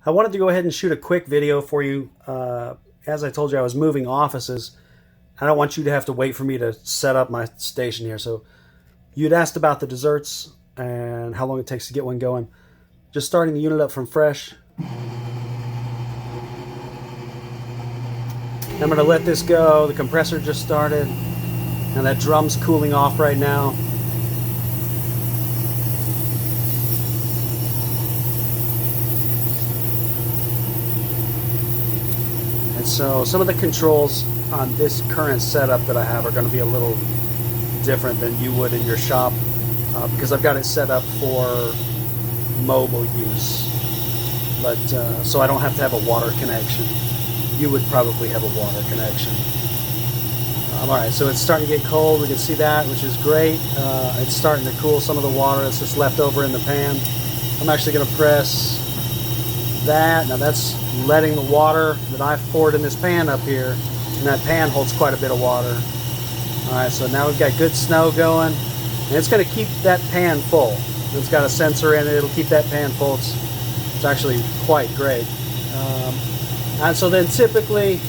I wanted to go ahead and shoot a quick video for you. As I told you, I was moving offices. I don't want you to have to wait for me to set up my station here. So you'd asked about the desserts and how long it takes to get one going. Just starting the unit up from fresh. I'm going to let this go. The compressor just started, and that drum's cooling off right now. And so some of the controls on this current setup that I have are going to be a little different than you would in your shop because I've got it set up for mobile use. But so I don't have to have a water connection. You would probably have a water connection. Alright, so it's starting to get cold. We can see that, which is great. It's starting to cool some of the water that's just left over in the pan. I'm actually going to press that. Now that's letting the water that I've poured in this pan up here, and that pan holds quite a bit of water. Alright, so now we've got good snow going, and it's going to keep that pan full. It's got a sensor in it. It'll keep that pan full. It's actually quite great. And so then typically,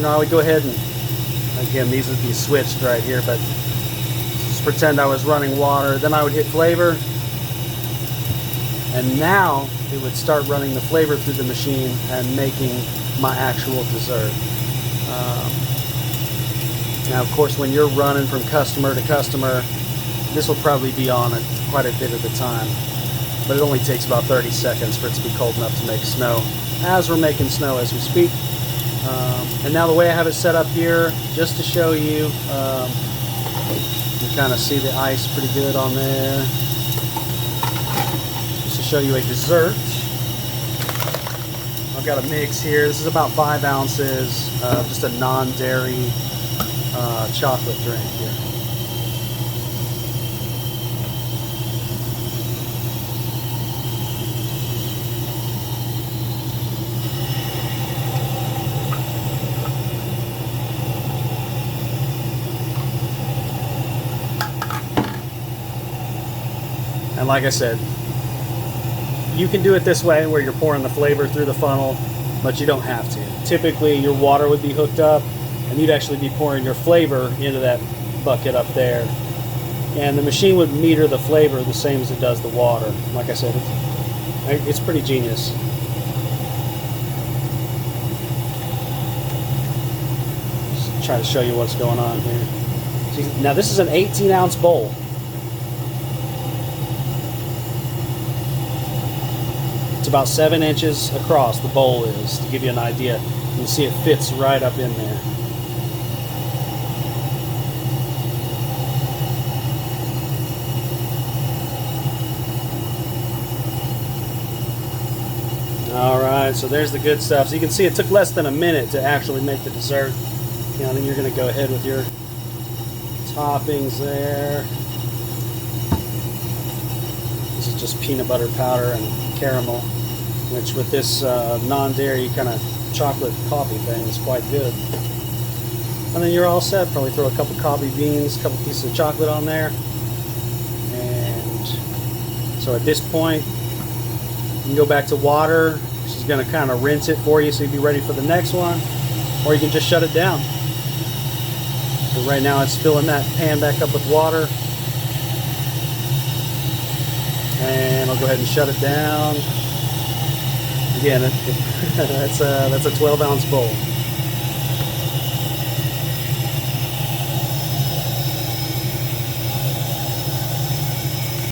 I would go ahead and, again, these would be switched right here, but just pretend I was running water. Then I would hit flavor, and now it would start running the flavor through the machine and making my actual dessert. Now, of course, when you're running from customer to customer, this will probably be on it quite a bit of the time, but it only takes about 30 seconds for it to be cold enough to make snow, as we're making snow as we speak. And now the way I have it set up here, just to show you, you kind of see the ice pretty good on there. Just to show you a dessert. I've got a mix here. This is about 5 ounces of just a non-dairy chocolate drink here. And like I said, you can do it this way where you're pouring the flavor through the funnel, but you don't have to. Typically, your water would be hooked up, and you'd actually be pouring your flavor into that bucket up there. And the machine would meter the flavor the same as it does the water. Like I said, it's pretty genius. Just try to show you what's going on here. See, now this is an 18-ounce bowl. It's about 7 inches across, the bowl is, to give you an idea. You can see it fits right up in there. Alright, so there's the good stuff. So you can see it took less than a minute to actually make the dessert. Then you're going to go ahead with your toppings there. This is just peanut butter powder and caramel, which with this non-dairy kind of chocolate coffee thing is quite good. And then you're all set. Probably throw a couple coffee beans, a couple pieces of chocolate on there. And so at this point, you can go back to water. She's going to kind of rinse it for you so you'll be ready for the next one. Or you can just shut it down. So right now it's filling that pan back up with water. And I'll go ahead and shut it down. Again, that's a 12-ounce bowl.